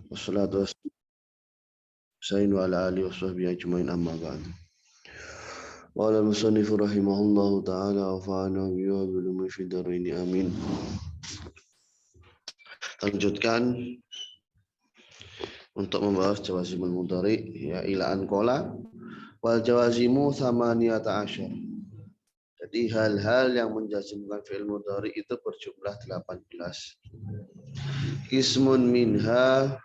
Wassalatu wassalamu ala alihi washabbihi ajmain amma ba'd. Qala al-musannif rahimahullahu ta'ala wa fa'ana bihi wa bil mushiddarin amin. Lanjutkan untuk membahas jawazimul mudhari ya ila an qala wal jawazimu thamaniyata asyar. Jadi hal-hal yang menjazmkan fi'il mudhari itu berjumlah 18. Ismun minha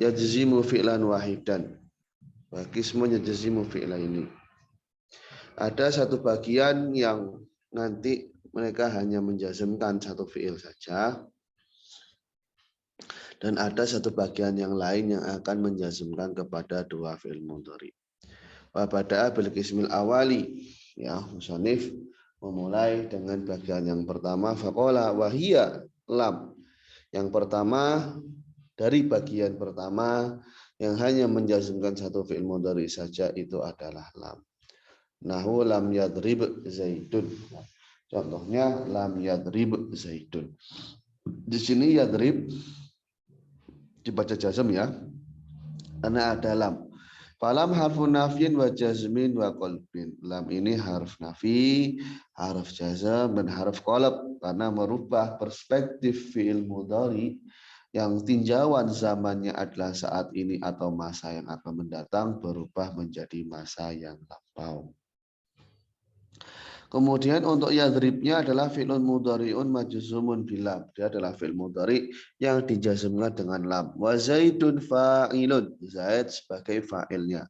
yajzimu fi'lan wahidan. Wa qismun yajzimu fi'laini. Ada satu bagian yang nanti mereka hanya menjazmkan satu fi'il saja. Dan ada satu bagian yang lain yang akan menjazmkan kepada dua fi'il mudhari. Wa bada'a bil qismil awali. Ya, musannif memulai dengan bagian yang pertama faqala wa hiya lam. Yang pertama dari bagian pertama yang hanya menjazmkan satu fi'il mudhari saja itu adalah lam. Nahu lam yadrib zaidun. Contohnya lam yadrib zaidun. Di sini yadrib dibaca jazm ya. Karena ada lam. Falam harfun nafyin wa jazmin wa qalbin. Lam ini harf nafi, harf jazm dan harf qalb karena merubah perspektif fi'il mudhari yang tinjauan zamannya adalah saat ini atau masa yang akan mendatang berubah menjadi masa yang lampau. Kemudian untuk yadribnya adalah fi'lun mudhari'un majzumun bilam. Dia adalah fi'il mudhari yang dijazmkan dengan lam. Wa zaidun fa'ilun. Zaid sebagai fa'ilnya.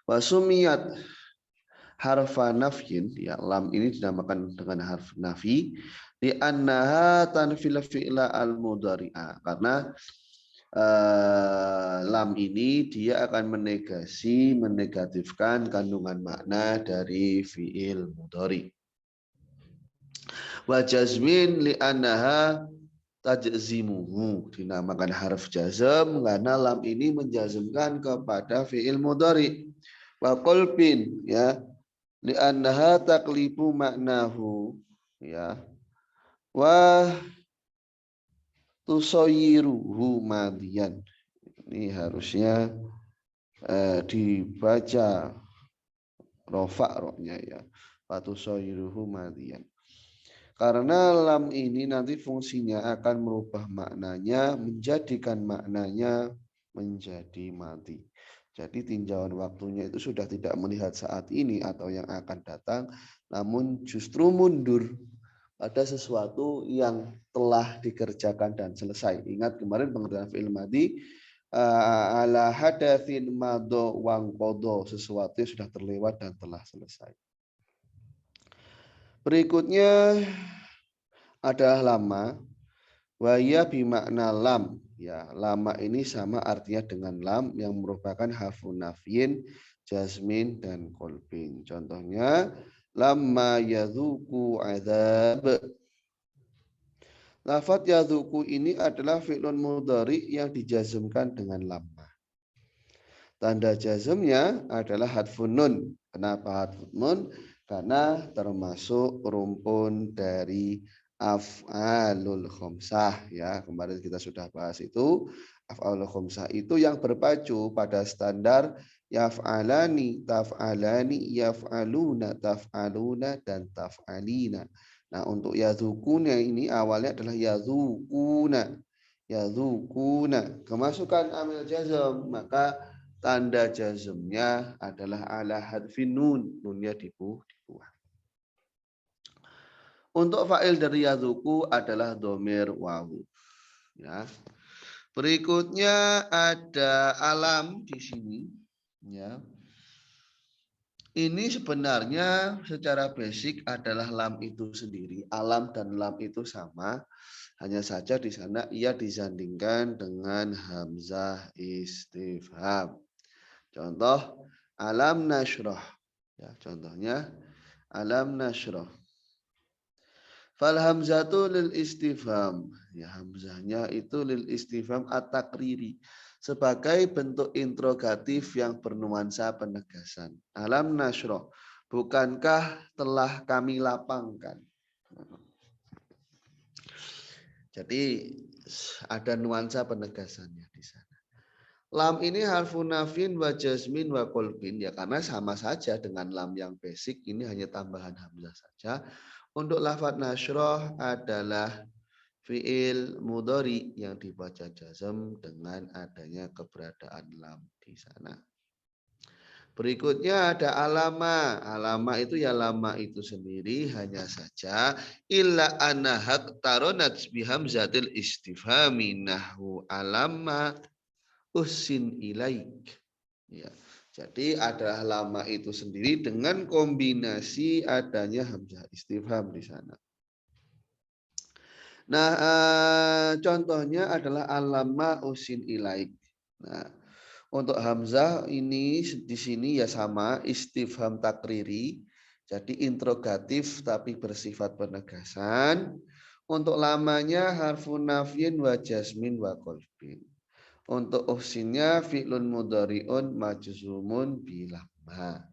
Wa sumiyat harfa nafyin. Ya, lam ini dinamakan dengan harf nafi. Li'annaha tanfil fi'la al-mudhari'a. Karena lam ini dia akan menegatifkan kandungan makna dari fi'il mudhari. Wa jazmin li'annaha tajzimuhu, dinamakan harf jazm karena lam ini menjazmkan kepada fi'il mudhari. Wa qalbin ya li'annaha taqlibu maknahu ya. Wa tusayyiruhu madiyan. Ini harusnya dibaca rofa roknya ya. Wa tusayyiruhu madiyan. Karena lam ini nanti fungsinya akan merubah maknanya, menjadikan maknanya menjadi mati. Jadi tinjauan waktunya itu sudah tidak melihat saat ini atau yang akan datang, namun justru mundur pada sesuatu yang telah dikerjakan dan selesai. Ingat kemarin pengertian fi'il madhi ala hadatsin madho wang qadha, sesuatu yang sudah terlewat dan telah selesai. Berikutnya adalah lama, waya bimakna lam. Ya, lama ini sama artinya dengan lam yang merupakan harfun nafyin, jazmin dan qalbin. Contohnya lamma yadzuqu adzab. Lafaz yadzuqu ini adalah fi'lun mudhari yang dijazmkan dengan lamma. Tanda jazmnya adalah hadfun nun. Kenapa hadfun nun? Karena termasuk rumpun dari af'alul khamsah ya. Kemarin kita sudah bahas itu. Af'alul khamsah itu yang berpacu pada standar yaf'alani, taf'alani, yaf'aluna, taf'aluna dan taf'alina. Nah, untuk yadzuquna ini awalnya adalah yadzuquna. Yadzuquna. Kemasukan amil jazm, maka tanda jazmnya adalah ala hadfin nun, nunnya dibuang. Untuk fa'il dari yadzuqu adalah dhamir wawu. Ya. Berikutnya ada alam di sini. Ya. Ini sebenarnya secara basic adalah lam itu sendiri. Alam dan lam itu sama. Hanya saja di sana ia disandingkan dengan hamzah istifham. Contoh alam nashrah. Ya, contohnya alam nashrah. Fal hamzatu lil istifham. Ya, hamzahnya itu lil istifham at-takriri sebagai bentuk interrogatif yang bernuansa penegasan. Alam nashrah, bukankah telah kami lapangkan? Jadi ada nuansa penegasannya di sana. Lam ini harfun nafin wa jazmin wa kolbin, ya karena sama saja dengan lam yang basic, ini hanya tambahan hamzah saja. Untuk lafadz nasroh adalah fiil mudhari yang dibaca jazm dengan adanya keberadaan lam di sana. Berikutnya ada alama. Alama itu ya lama itu sendiri, hanya saja illa anahak taronat bihamzatil istifhami nahwu alama usin ilaik. Ya. Jadi ada lama itu sendiri dengan kombinasi adanya hamzah istifham di sana. Nah, contohnya adalah alama usin ilaik. Nah, untuk hamzah ini di sini ya sama istifham takriri, jadi interrogatif tapi bersifat penegasan. Untuk lamanya harfun nafyin wa jasmin wa qalbin. Untuk usinnya fi'lun mudhari'un majzumun bilamma.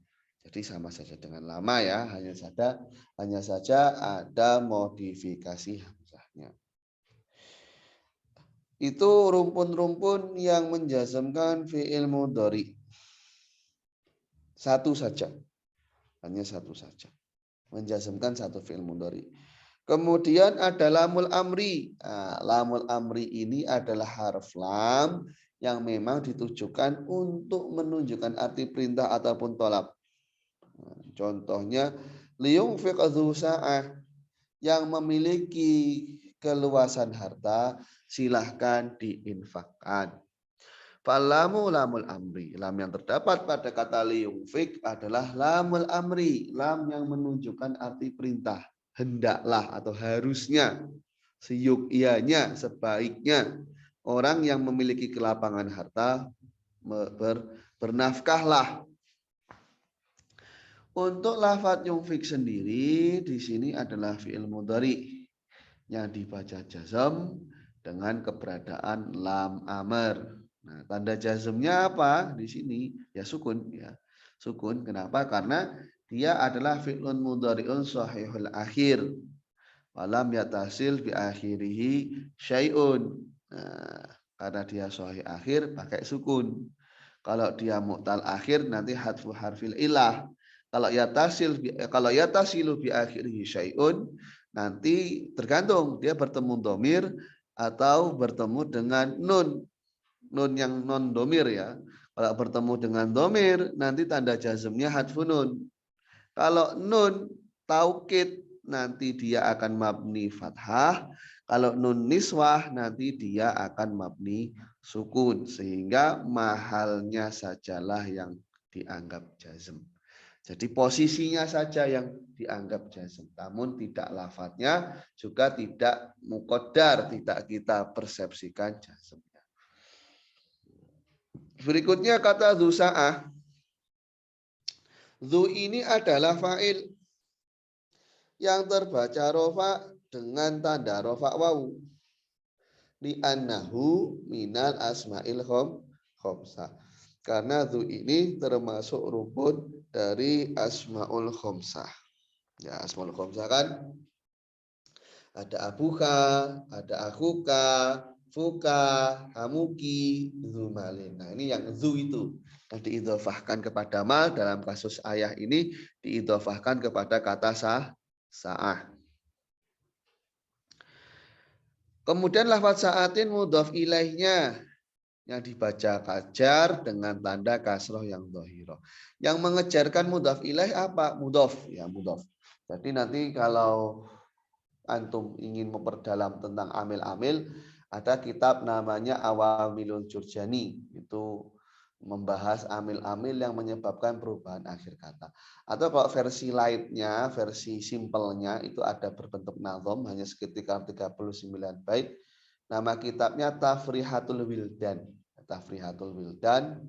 Jadi sama saja dengan lama ya, hanya saja ada modifikasi hamzahnya. Itu rumpun-rumpun yang menjazmkan fi'il mudhari. Satu saja. Hanya satu saja. Menjazmkan satu fi'il mudhari. Kemudian ada lamul amri. Nah, lamul amri ini adalah harf lam yang memang ditujukan untuk menunjukkan arti perintah ataupun tolak. Nah, contohnya liyunfiq dzu sa'ah, yang memiliki keluasan harta silahkan diinfakkan. Falamu lamul amri. Lam yang terdapat pada kata liyunfik adalah lamul amri. Lam yang menunjukkan arti perintah. Hendaklah atau harusnya. Seyukianya, sebaiknya. Orang yang memiliki kelapangan harta bernafkahlah. Untuk lafadz yunfik sendiri di sini adalah fi'il mudhari yang dibaca jazm dengan keberadaan lam amr. Nah, tanda jazmnya apa di sini? Ya sukun ya. Sukun. Kenapa? Karena dia adalah fi'lun mudhari'un sahihul akhir. Walam yatasil bi akhirihi syai'un. Nah, karena dia sahih akhir pakai sukun. Kalau dia mu'tal akhir nanti hadfu harfil ilah. Kalau yatasilu bi akhirihi syai'un nanti tergantung dia bertemu domir atau bertemu dengan nun yang non domir ya. Kalau bertemu dengan domir nanti tanda jazmnya hadfun nun. Kalau nun taukid nanti dia akan mabni fathah. Kalau nun niswah nanti dia akan mabni sukun, sehingga mahalnya sajalah yang dianggap jazm. Jadi posisinya saja yang dianggap jazm, namun tidak lafadznya juga tidak muqaddar, tidak kita persepsikan jazmnya. Berikutnya kata dzusa'ah. Dzu ini adalah fa'il yang terbaca rofa dengan tanda rofa wawu. Li'annahu minal asma'il khomsah. Karena dzu ini termasuk rumpun dari asmaul khomsah. Ya, asmaul khomsah kan ada abuka, ada akuka, fuka, hamuki, zumalin. Nah, ini yang dzu itu yang diidhofahkan kepada mal. Dalam kasus ayah ini diidhofahkan kepada kata sa'ah. Kemudian lafaz sa'atin mudhaf ilaihnya yang dibaca kajar dengan tanda kasroh yang dhahirah. Yang mengejarkan mudhaf ilaih apa? Mudhaf, ya mudhaf. Jadi nanti kalau antum ingin memperdalam tentang amil-amil, ada kitab namanya Awamilul Jurjani. Itu membahas amil-amil yang menyebabkan perubahan akhir kata. Atau kalau versi lainnya, versi simpelnya itu ada berbentuk nazom, hanya sekitar 39 bait. Nama kitabnya Tafrihatul Wildan. Tafrihatul Wildan,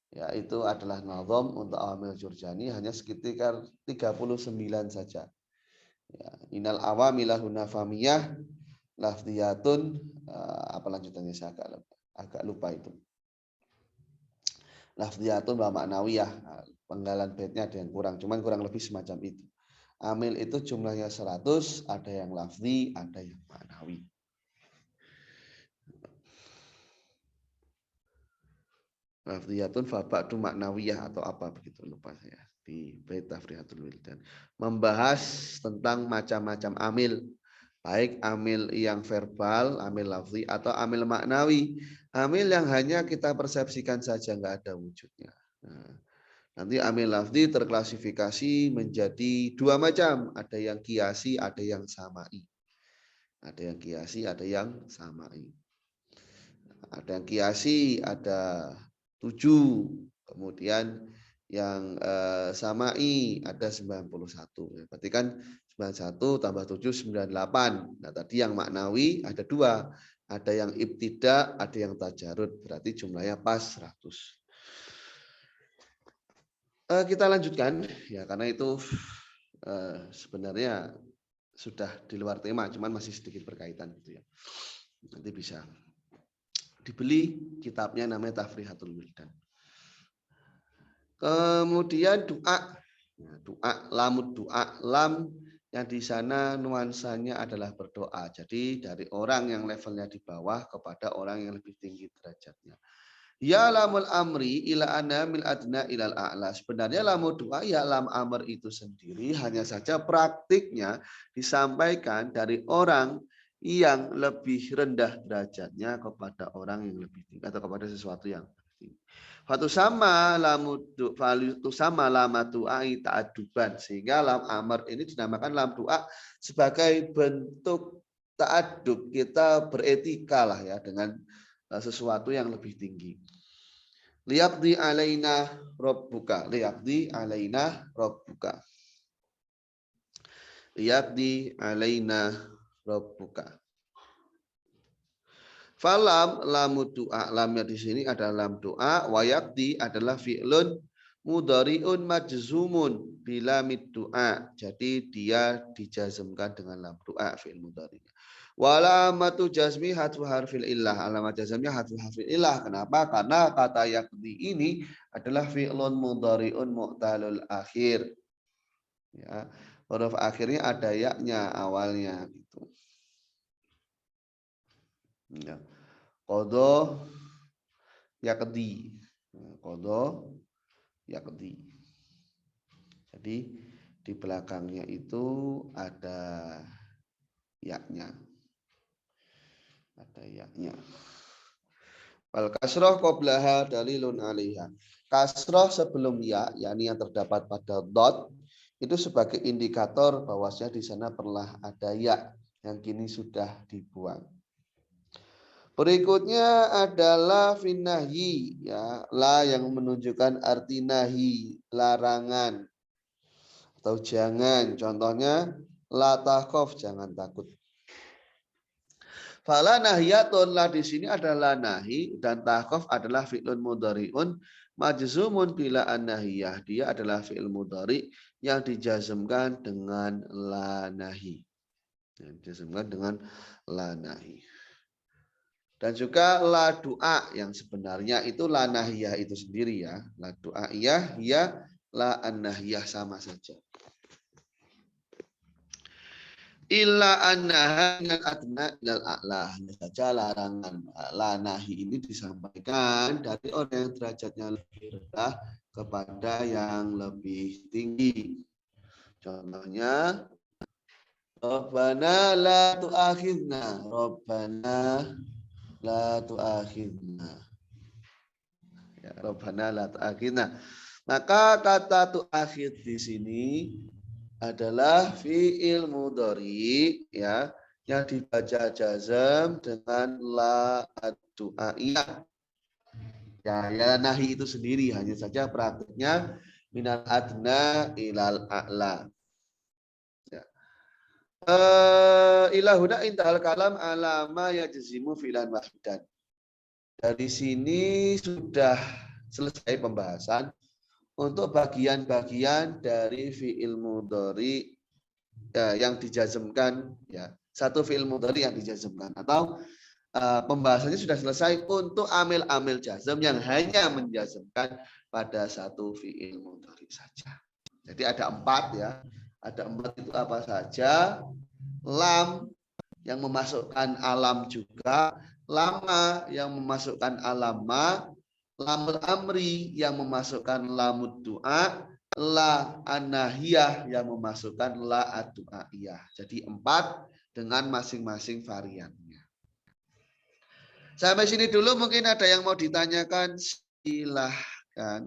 ya itu adalah nazom untuk Awamil Jurjani, hanya sekitar 39 saja. Ya, inal awamilah hunafamiyah lafdiyatun, apa lanjutannya saya agak lupa itu. Lafdiyatun wa ma'nawiyah, penggalan baitnya ada yang kurang, cuman kurang lebih semacam itu. Amil itu jumlahnya 100, ada yang lafzi, ada yang ma'nawi. lafziyatun fa ba'du maknawiyah atau apa begitu, lupa saya di bait Tafrihatul Wildan. Membahas tentang macam-macam amil, baik amil yang verbal, amil lafzi atau amil maknawi. Amil yang hanya kita persepsikan saja, nggak ada wujudnya. Nah, nanti amil lafzi terklasifikasi menjadi dua macam, ada yang kiasi, ada yang samai. Ada yang kiasi, ada yang samai. Ada yang kiasi, ada 7. Kemudian yang samai ada 91. Berarti kan 91 tambah 7, 98. Nah tadi yang maknawi ada 2. Ada yang ibtida, ada yang tajarud. Berarti jumlahnya pas 100. Kita lanjutkan ya, karena itu sebenarnya sudah di luar tema, cuman masih sedikit berkaitan gitu ya. Nanti bisa dibeli kitabnya, namanya Tafrihatul Wildan. Kemudian doa, doa, lamud doa, lam yang di sana nuansanya adalah berdoa. Jadi dari orang yang levelnya di bawah kepada orang yang lebih tinggi derajatnya. Ya lamul amri ila anamil adna ilal a'la. Sebenarnya lamud doa ya lam amr itu sendiri hanya saja praktiknya disampaikan dari orang yang lebih rendah derajatnya kepada orang yang lebih tinggi atau kepada sesuatu yang tinggi. Fatu sama lamudu falitu sama lamatu ai ta'aduban, sehingga lam amr ini dinamakan lam doa sebagai bentuk ta'adub, kita beretika lah ya dengan sesuatu yang lebih tinggi. Liyaqdi alaina rabbuka, liyaqdi alaina rabbuka, liyaqdi alaina rabbuka. Falam lamu doa, lamnya di sini adalah lam doa, wayaqdi adalah fi'lun mudhari'un majzumun bila mid doa. Jadi dia dijazmkan dengan lam doa, fi'il mudhari'. Walamatu jazmi hadfu harfil illah. Alamat jazmnya hadfu harfil illah. Kenapa? Karena kata yaqdi ini adalah fi'lun mudhari'un mu'talul akhir. Ya, huruf akhirnya ada yaknya awalnya gitu. Ya. Qadha yaqdi. Qadha yaqdi. Jadi di belakangnya itu ada yaknya. Ada yaknya. Wal kasroh qablaha dalilun 'alaiha. Kasroh sebelum ya, yakni yang terdapat pada dot, itu sebagai indikator bahwasanya di sana pernah ada ya yang kini sudah dibuang. Berikutnya adalah finnahi, ya, la yang menunjukkan arti nahi, larangan atau jangan. Contohnya la takhaf, jangan takut. Fala nahiyatun, la di sini adalah nahi, dan takhaf adalah fi'lun mudhari'un majzumun bila an-nahiyah. Dia adalah fi'il mudhari yang dijazmkan dengan la nahi. Dijazmkan dengan la nahi. Dan juga la doa yang sebenarnya itu la nahiyah itu sendiri ya. La doa iya, ya la an-nahiyah sama saja. Illa annaha minal adna ilal a'la. Hanya saja larangan la nahi ini disampaikan dari orang yang derajatnya lebih rendah kepada yang lebih tinggi. Contohnya Rabbana la tu'akhidna, Rabbana la tu'akhidna. Ya, Rabbana la tu'akhidna. Maka kata tu'akhid di sini adalah fi'il mudhari ya yang dibaca jazm dengan la ad-du'aiyah. Ya, nahi itu sendiri hanya saja praktiknya minal adna ilal a'la. Ya. Ilahuna intahal kalam alama yajzimu fi'lan wahidan. Dari sini sudah selesai pembahasan untuk bagian-bagian dari fi'il mudhari yang dijazmkan, ya, satu fi'il mudhari yang dijazmkan, atau pembahasannya sudah selesai untuk amil-amil jazm yang hanya menjazmkan pada satu fi'il mudhari saja. Jadi ada 4 ya, ada 4 itu apa saja? Lam yang memasukkan alam juga, lama yang memasukkan alama, lamul amri yang memasukkan lamud doa, la anahiyah yang memasukkan la ad-du'aiyah. Jadi 4 dengan masing-masing variannya. Sampai sini dulu, mungkin ada yang mau ditanyakan, silahkan.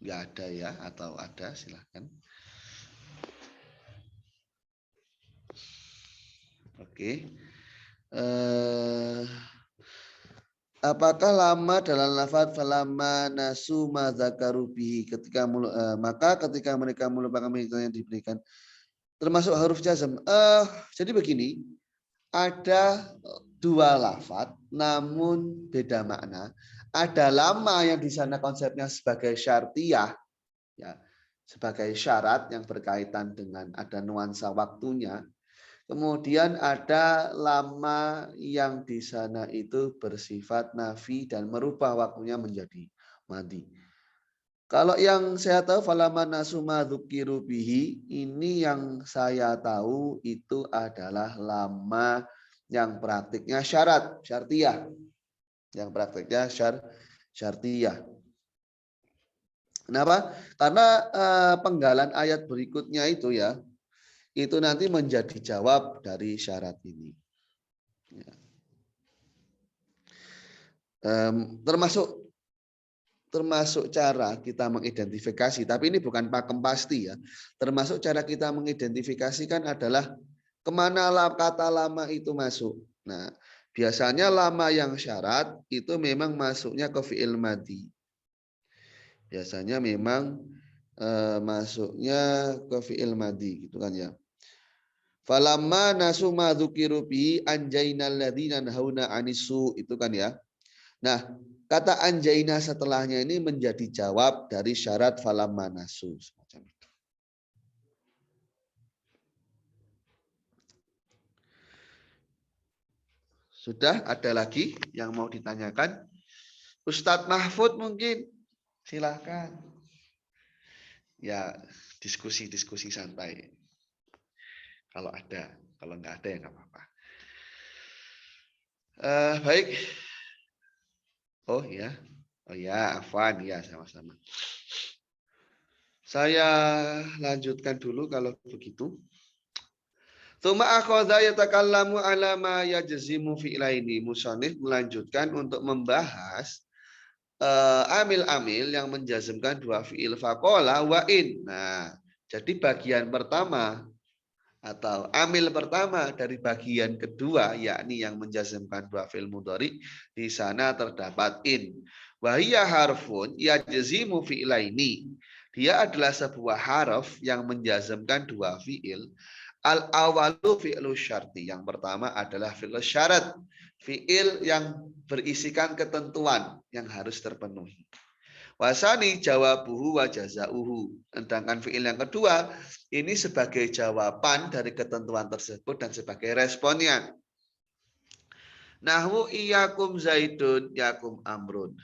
Nggak ada ya, atau ada, silahkan. Oke. Apakah lama dalam lafaz falamma nasu madzakarubihi maka ketika mereka melupakan yang diberikan termasuk huruf jazm. Jadi begini, ada 2 lafaz namun beda makna. Ada lama yang di sana konsepnya sebagai syartiyah, ya, sebagai syarat yang berkaitan dengan ada nuansa waktunya. Kemudian ada lama yang di sana itu bersifat nafi dan merubah waktunya menjadi madi. Kalau yang saya tahu falamma nasu ma dzukiru bihi, ini yang saya tahu itu adalah lama yang praktiknya syarat, syartiyah. Yang praktiknya syartiyah. Kenapa? Karena penggalan ayat berikutnya itu ya, itu nanti menjadi jawab dari syarat ini. Ya. Termasuk cara kita mengidentifikasi, tapi ini bukan pakem pasti ya. Termasuk cara kita mengidentifikasikan adalah kemana kata lama itu masuk. Nah, biasanya lama yang syarat itu memang masuknya ke fi'il madhi. Biasanya memang masuknya ke fi'il madhi gitu kan ya. Falamma nasu ma dzukiru bi anjainal ladzina nahauna anisu, itu kan ya. Nah, kata anjaina setelahnya ini menjadi jawab dari syarat falamma nasu, semacam itu. Sudah, ada lagi yang mau ditanyakan? Ustadz Mahfud mungkin, silahkan. Ya, diskusi-diskusi santai. Kalau ada, kalau nggak ada ya nggak apa-apa. Baik. Oh ya, afwan ya, sama-sama. Saya lanjutkan dulu kalau begitu. Tsumma akhadha yatakallamu ala ma yajzimu fi'laini. Musannif melanjutkan untuk membahas amil-amil yang menjazmkan 2 fi'il faqala wa in. Nah, jadi bagian pertama atau amil pertama dari bagian kedua, yakni yang menjazmkan 2 fi'il mudhari, di sana terdapat in. Wa hiya harfun yajzimu fi'laini. Dia adalah sebuah harf yang menjazmkan 2 fi'il. Al awalu fi'lu syarti. Yang pertama adalah fi'il syarat. Fi'il yang berisikan ketentuan yang harus terpenuhi. Wasani jawabuhu wa jazauhu. Sedangkan fi'il yang kedua ini sebagai jawaban dari ketentuan tersebut dan sebagai responnya. Nahwu iyakum zaidun yakum amrun.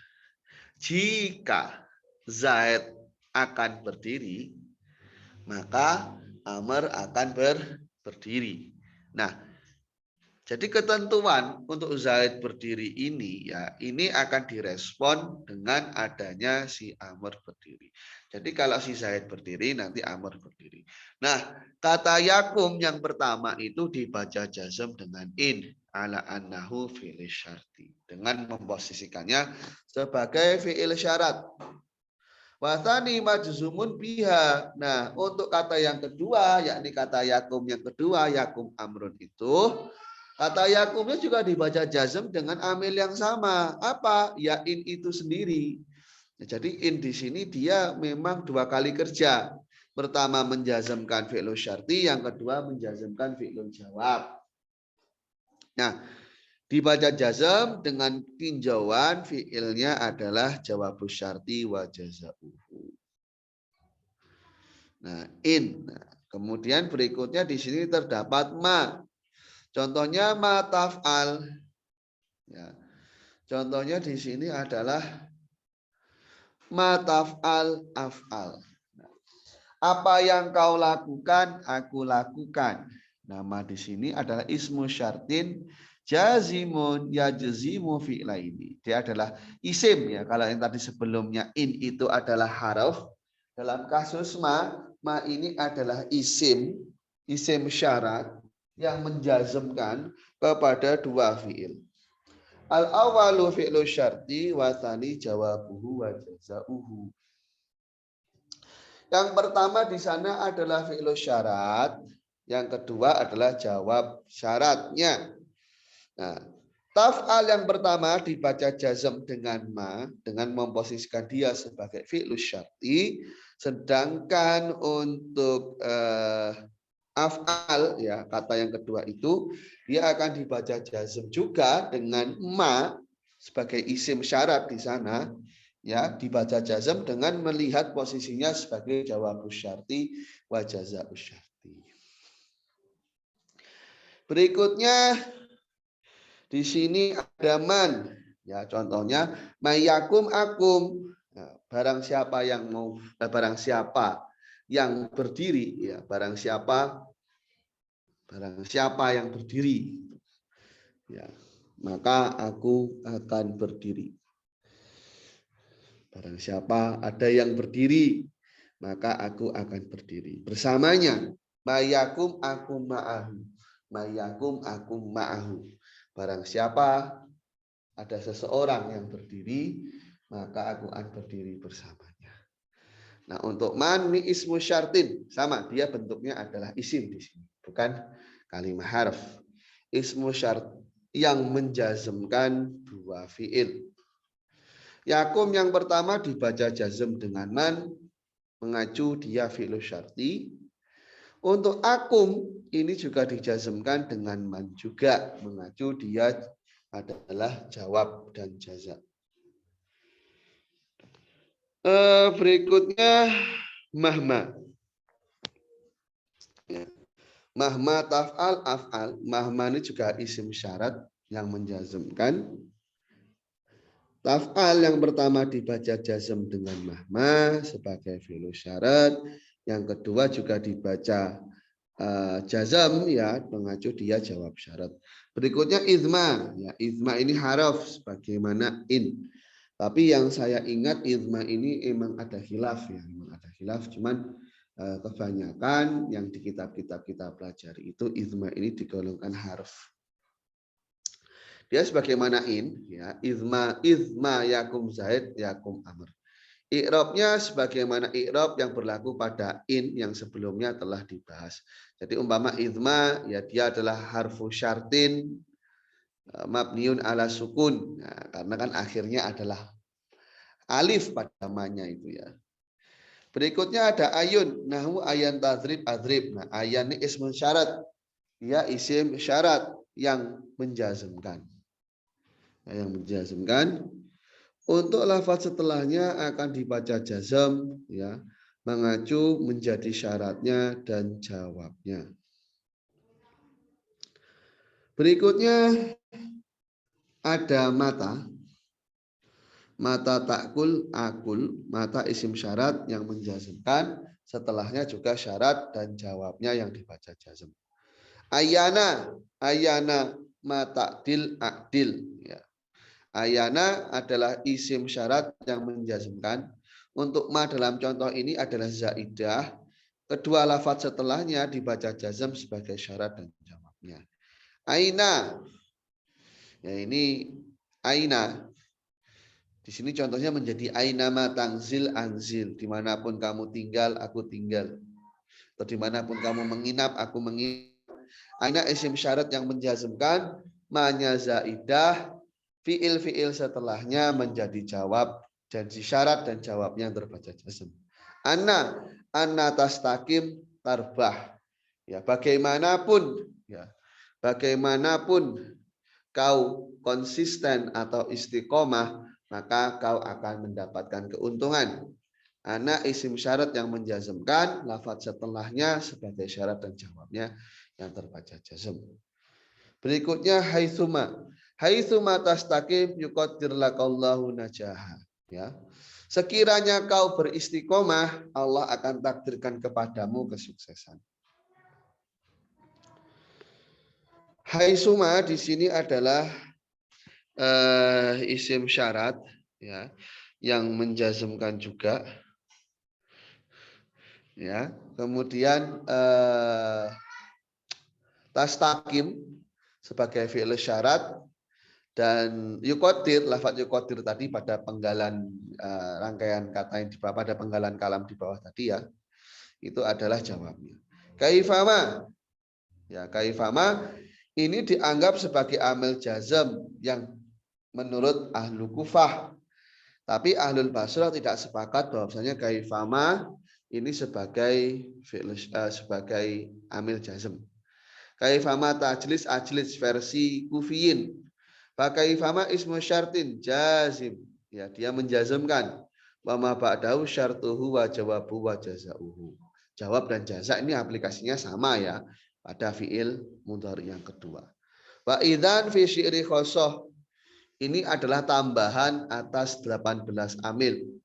Jika Zaid akan berdiri, maka Amr akan berdiri. Nah, jadi ketentuan untuk Zaid berdiri ini ya, ini akan direspon dengan adanya si Amr berdiri. Jadi kalau si Zaid berdiri, nanti Amr berdiri. Nah, kata yakum yang pertama itu dibaca jazm dengan in ala annahu fi'il syarti, dengan memposisikannya sebagai fi'il syarat. Wasani majzumun biha. Nah, untuk kata yang kedua, yakni kata yakum yang kedua, yakum amrun itu, kata yakumnya juga dibaca jazm dengan amil yang sama. Apa? Ya in itu sendiri. Jadi in di sini dia memang 2 kali kerja. Pertama menjazmkan fi'il syarti, yang kedua menjazmkan fi'il jawab. Nah, dibaca jazm dengan tinjauan fiilnya adalah jawabus syarti wa jazauhu. Nah, in. Nah, kemudian berikutnya di sini terdapat ma. Contohnya ma taf'al. Ya. Contohnya di sini adalah ma taf'al af'al. Nah, apa yang kau lakukan, aku lakukan. Nama di sini adalah ismu syartin. jazimun yajzimu fi'laini. Dia adalah isim ya. Kalau yang tadi sebelumnya in itu adalah haraf, dalam kasus ma ini adalah isim syarat yang menjazmkan kepada dua fi'il. Al awalu fi'lu syarti wa tsani jawabuhu wa jazauhu. Yang pertama di sana adalah fi'lu syarat, yang kedua adalah jawab syaratnya. Nah, taf'al yang pertama dibaca jazm dengan ma, dengan memposisikan dia sebagai fi'lu syarti, sedangkan untuk af'al ya, kata yang kedua itu dia akan dibaca jazm juga dengan ma sebagai isim syarat di sana ya, dibaca jazm dengan melihat posisinya sebagai jawabus syarti wa jazaa'us syarti. Berikutnya di sini ada man. Ya, contohnya mayakum akum. Nah, barang siapa yang berdiri ya, barang siapa yang berdiri. Ya, maka aku akan berdiri. Barang siapa ada yang berdiri, maka aku akan berdiri bersamanya. Mayakum aku ma'ahu. Mayakum aku ma'ahu. Barang siapa ada seseorang yang berdiri, maka aku akan berdiri bersamanya. Nah, untuk man ini ismu syartin, sama, dia bentuknya adalah isim di sini, bukan kalimat harf. Ismu syart yang menjazmkan dua fiil. Yakum yang pertama dibaca jazm dengan man, mengacu dia fi'lu syarti. Untuk akum ini juga dijazmkan dengan man juga, mengacu dia adalah jawab dan jaza. Berikutnya mahma. Mahma taf'al af'al. Mahma ini juga isim syarat yang menjazmkan. Taf'al yang pertama dibaca jazm dengan mahma sebagai fi'il syarat. Yang kedua juga dibaca jazm ya, mengacu dia jawab syarat. Berikutnya izma. Ya, izma ini haraf sebagaimana in. Tapi yang saya ingat izma ini emang ada khilaf ya, memang ada khilaf. Cuman kebanyakan yang di kitab-kitab kita pelajari itu izma ini digolongkan harf. Dia sebagaimana in ya, izma yakum zaid yakum amr. I'rabnya sebagaimana i'rab yang berlaku pada in yang sebelumnya telah dibahas. Jadi umpama izma ya dia adalah harfu syartin mabniun ala sukun. Nah, karena kan akhirnya adalah alif pada namanya itu ya. Berikutnya ada ayun, nahu ayan tadrib adrib. Nah, ayan ini ismun syarat. Dia isim syarat yang menjazmkan. Yang menjazmkan. Untuk lafaz setelahnya akan dibaca jazm ya, mengacu menjadi syaratnya dan jawabnya. Berikutnya ada mata. Mata takul akul, mata isim syarat yang menjazmkan, setelahnya juga syarat dan jawabnya yang dibaca jazm. Ayana mata dil akdil ya. Ayana adalah isim syarat yang menjazmkan. Untuk ma dalam contoh ini adalah zaidah. Kedua lafaz setelahnya dibaca jazm sebagai syarat dan jawabnya. Aina. Ya ini aina. Di sini contohnya menjadi aina ma tangzil anzil. Dimanapun kamu tinggal, aku tinggal. Atau dimanapun kamu menginap, aku menginap. Aina isim syarat yang menjazmkan. Ma-nya zaidah. Fiil setelahnya menjadi jawab dan syarat dan jawabnya yang terbaca jazm. Anna tastaqim tarbah. Ya, bagaimanapun kau konsisten atau istiqomah, maka kau akan mendapatkan keuntungan. Ana isim syarat yang menjazmkan, lafaz setelahnya sebagai syarat dan jawabnya yang terbaca jazm. Berikutnya haitsuma. Haitsuma tastaqim yuqaddir lakallahu najaha. Ya. Sekiranya kau beristiqomah, Allah akan takdirkan kepadamu kesuksesan. Haitsuma di sini adalah isim syarat ya yang menjazmkan juga ya. Kemudian tastakim sebagai fi'il syarat dan yukotir, lafaz yukotir tadi pada penggalan rangkaian kata yang di bawah, pada penggalan kalam di bawah tadi ya, itu adalah jawabnya. Kaifama, ya kaifama ini dianggap sebagai amil jazm yang menurut ahlu Kufah. Tapi ahlul Basrah tidak sepakat bahwasanya kaifama ini sebagai sebagai amil jazm. Kaifama tajlis ajlis versi Kufiyin. Kaifama ismu syartin jazim. Ya, dia menjazmkan. Wa ma ba'dahu syartuhu wa jawabu wa jazauhu. Jawab dan jaza ini aplikasinya sama ya pada fiil mudhari yang kedua. Wa idzan fi syi'ri khosoh. Ini adalah tambahan atas 18 amil.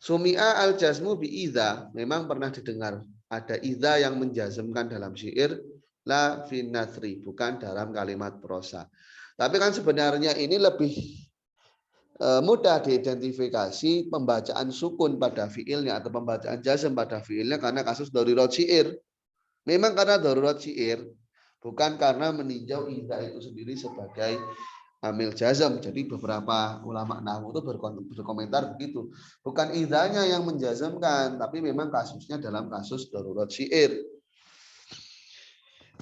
Sumi'a al-jazmu bi idza, memang pernah didengar ada idza yang menjazmkan dalam syair la fin nathri, bukan dalam kalimat prosa. Tapi kan sebenarnya ini lebih mudah diidentifikasi pembacaan sukun pada fiilnya atau pembacaan jazm pada fiilnya karena kasus darurat syair. Memang karena darurat syair, bukan karena meninjau idza itu sendiri sebagai amil jazm. Jadi beberapa ulama nahwu itu berkomentar begitu. Bukan idzanya yang menjazmkan, tapi memang kasusnya dalam kasus darurat syair.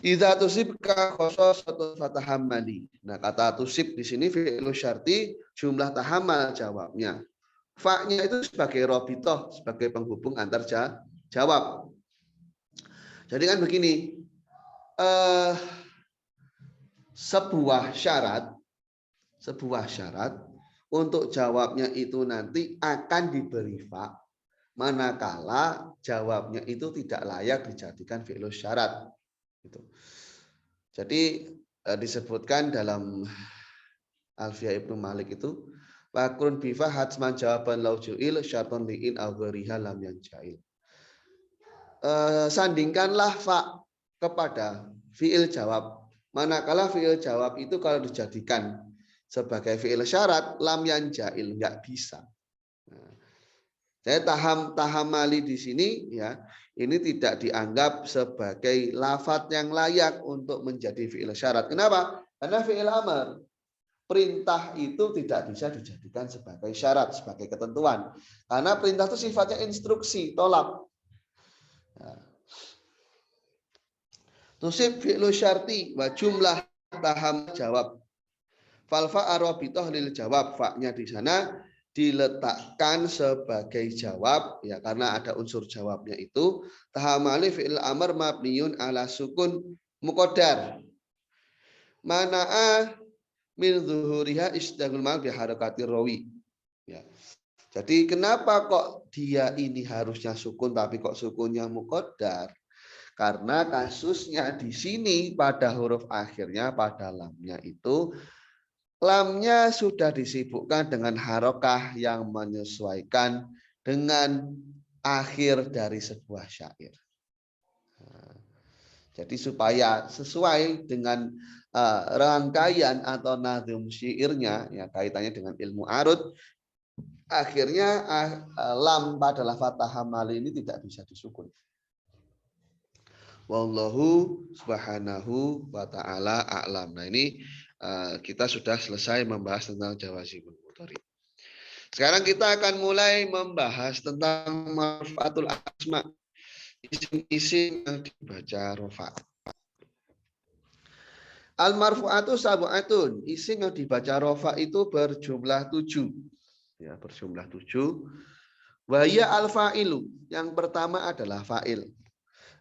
Idza tusibka khosasatun fatahammali. Nah, kata tusib di sini fi'il syarti jumlah tahammal jawabnya. Fa-nya itu sebagai robitoh, sebagai penghubung antar jawab. Jadi kan begini, sebuah syarat untuk jawabnya itu nanti akan diberi fa manakala jawabnya itu tidak layak dijadikan fi'il syarat. Gitu. Jadi disebutkan dalam Alfiyah Ibnu Malik itu wakrun bifa hatsman jawaban laujuil syarton liin awgeriha lam yanjail. Sandingkanlah fa kepada fi'il jawab. Manakala fi'il jawab itu kalau dijadikan sebagai fi'il syarat lam yanjail, nggak bisa. Saya tahamali di sini ya, ini tidak dianggap sebagai lafadz yang layak untuk menjadi fi'il syarat. Kenapa? Karena fi'il amr, perintah itu tidak bisa dijadikan sebagai syarat, sebagai ketentuan. Karena perintah itu sifatnya instruksi, tolak. Tusib fi'lu syarti wa jumlah taham jawab. Falfa arabitoh lil jawab, fa-nya di sana diletakkan sebagai jawab ya karena ada unsur jawabnya itu. Tahamali fi'il amr mabniun ala sukun muqaddar. Mana'a min zuhuriha istighlal mal bi harakati rawi. Ya. Jadi kenapa kok dia ini harusnya sukun tapi kok sukunnya muqaddar? Karena kasusnya di sini pada huruf akhirnya pada lamnya itu lamnya sudah disibukkan dengan harokah yang menyesuaikan dengan akhir dari sebuah syair. Jadi supaya sesuai dengan rangkaian atau nazm syairnya, ya kaitannya dengan ilmu arud, akhirnya lam pada lafaz tahammal ini tidak bisa disukun. Wallahu subhanahu wa ta'ala a'lam. Nah ini kita sudah selesai membahas tentang jawazimul mudhari. Sekarang kita akan mulai membahas tentang marfu'atul asma, isim-isim yang dibaca rofa. Al marfu'atu sab'atun, isim yang dibaca rofa itu berjumlah 7. Ya, berjumlah 7. Wahya al fa'ilu, yang pertama adalah fa'il.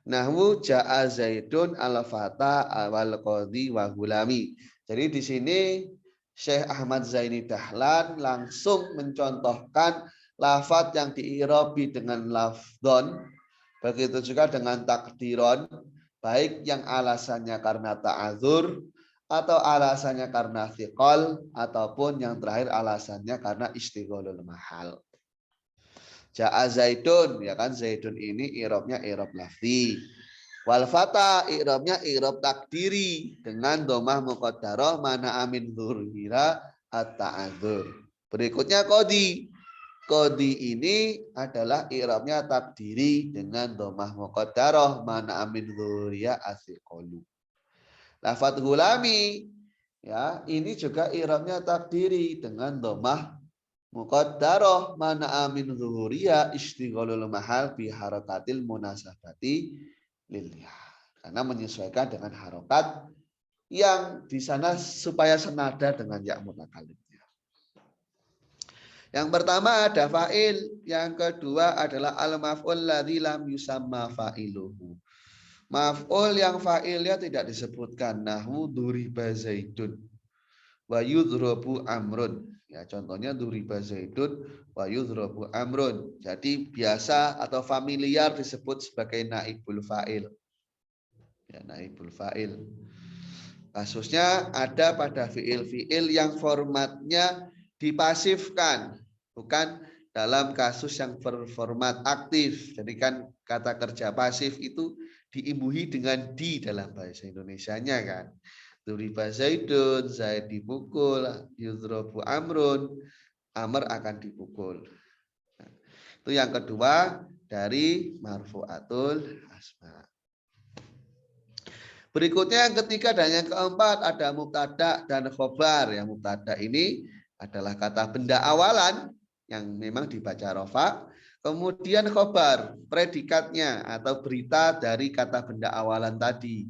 Nahwu ja'a Zaidun al-fata wal qadhi wa gulami. Jadi di sini Syekh Ahmad Zaini Dahlan langsung mencontohkan lafadz yang diirabi dengan lafdhon, begitu juga dengan takdiron, baik yang alasannya karena ta'adzur atau alasannya karena thiqal ataupun yang terakhir alasannya karena istigholul mahal. Ja'a Zaidun, ya kan Zaidun ini i'rabnya i'rab lafzi. Wal fata i'rabnya i'rab takdiri dengan domah muqaddarah mana amin dzurhira at-ta'adzur. Berikutnya qadi. Qadi ini adalah i'rabnya takdiri dengan domah muqaddarah mana amin dzurhira asiqalu. Lafadz gulami ya, ini juga i'rabnya takdiri dengan domah muqaddarah mana amin zuhuriya istighalul mahal bi harakatil munasabati lilya. Karena menyesuaikan dengan harokat yang di sana supaya senada dengan ya mutakalimnya. Yang pertama ada fa'il, yang kedua adalah al-maf'ul ladzi lam yusamma fa'iluhu. Maf'ul yang fa'ilnya tidak disebutkan. Nahwu duriba zaidun wa yudhrabu amrun. Ya, contohnya duriba zaidun wa yudhrabu amrun. Jadi biasa atau familiar disebut sebagai naibul fa'il. Ya, naibul fa'il. Kasusnya ada pada fi'il-fi'il yang formatnya dipasifkan, bukan dalam kasus yang berformat aktif. Jadi kan kata kerja pasif itu diimbuhi dengan di dalam bahasa Indonesianya kan. Duriba zaidun, zaid dipukul, yudhrabu amrun, amr akan dipukul. Nah, itu yang kedua dari marfu'atul asma. Berikutnya yang ketiga dan yang keempat ada mubtada dan khobar. Yang mubtada ini adalah kata benda awalan yang memang dibaca rofa. Kemudian khobar, predikatnya atau berita dari kata benda awalan tadi.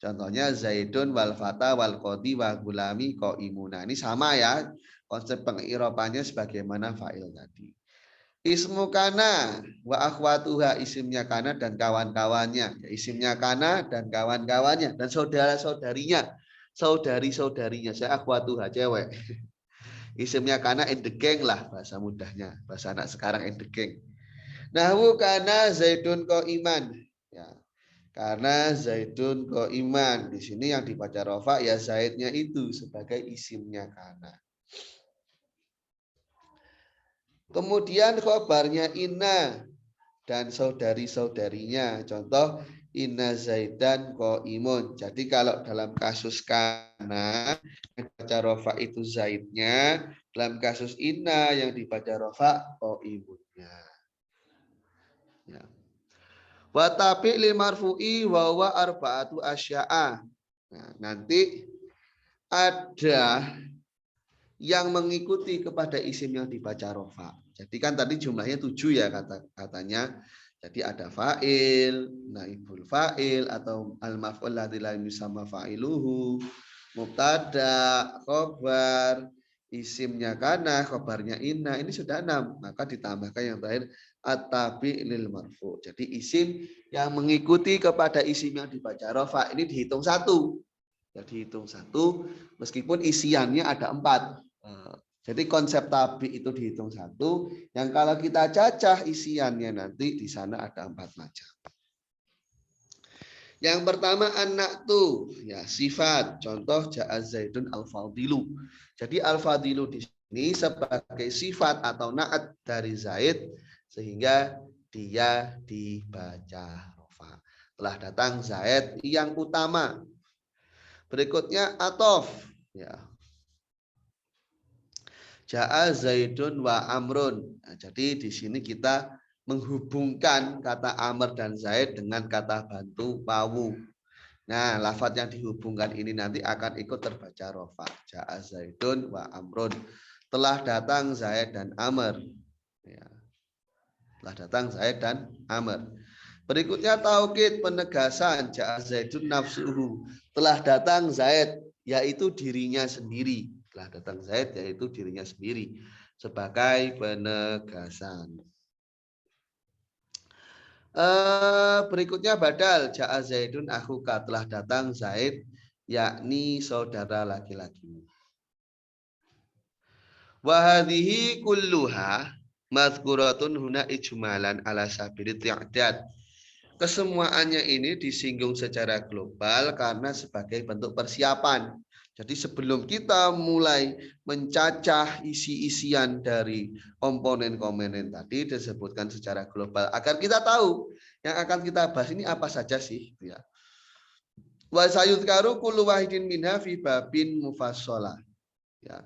Contohnya zaidun wal fata wal qadi wa gulami qaimuna. Ini sama ya, konsep pengirapannya sebagaimana fa'il tadi. Ismu kana wa akhwatuha, isimnya kana dan kawan-kawannya. Isimnya kana dan kawan-kawannya dan saudara-saudarinya. Saudari-saudarinya. Saya akhwatuha cewek. Isimnya kana and the gang lah bahasa mudahnya. Bahasa anak sekarang and the gang. Nahwu kana zaidun qaiman. Ya. Karena zaidun qaiman. Di sini yang dibaca rofa ya zaidnya itu sebagai isimnya kana. Kemudian khobarnya inna dan saudari-saudarinya. Contoh inna zaidan qaimun. Jadi kalau dalam kasus kana yang dibaca rofa itu zaidnya, dalam kasus inna yang dibaca rofa qaimunnya. Ya. Wa tabi lil marfu'i wa huwa arba'atu asya'a. Nah, nanti ada yang mengikuti kepada isim yang dibaca rofa. Jadi kan tadi jumlahnya 7 ya katanya. Jadi ada fa'il, naibul fa'il atau al-maf'ul ladzi lam yusamma fa'iluhu, mubtada, khobar, isimnya kana, khobarnya inna. Ini sudah 6. Maka ditambahkan yang terakhir at-tabi lil marfu. Jadi isim yang mengikuti kepada isim yang dibaca rofa ini dihitung 1. Ya, dihitung 1 meskipun isiannya ada 4. Jadi konsep tabi itu dihitung 1. Yang kalau kita cacah isiannya nanti di sana ada 4 macam. Yang pertama anak tuh ya sifat. Contoh ja'a zaidun al-fadilu. Jadi al-fadilu di sini sebagai sifat atau naat dari zaid sehingga dia dibaca rofa. Telah datang zaid yang utama. Berikutnya atof ya. Ja'a zaidun wa amrun. Nah, jadi di sini kita menghubungkan kata amr dan zaid dengan kata bantu wawu. Nah, lafadz yang dihubungkan ini nanti akan ikut terbaca rofa. Ja'a zaidun wa amrun. Telah datang zaid dan amr. Ya. Telah datang zaid dan amr. Berikutnya taukid penegasan. Ja'a zaidun nafsuhu. Telah datang zaid, yaitu dirinya sendiri. Telah datang zaid yaitu dirinya sendiri sebagai penegasan. Berikutnya badal ja'a zaidun akhuka, telah datang zaid yakni saudara laki-laki. Wa hadhihi kulluha mazkuratun huna ijmalan ala sabilit i'dad. Kesemuaannya ini disinggung secara global karena sebagai bentuk persiapan. Jadi sebelum kita mulai mencacah isi-isian dari komponen-komponen tadi disebutkan secara global agar kita tahu yang akan kita bahas ini apa saja sih, ya. Wa sayudkaru kullu wahidin minha fi babin mufassalah. Ya.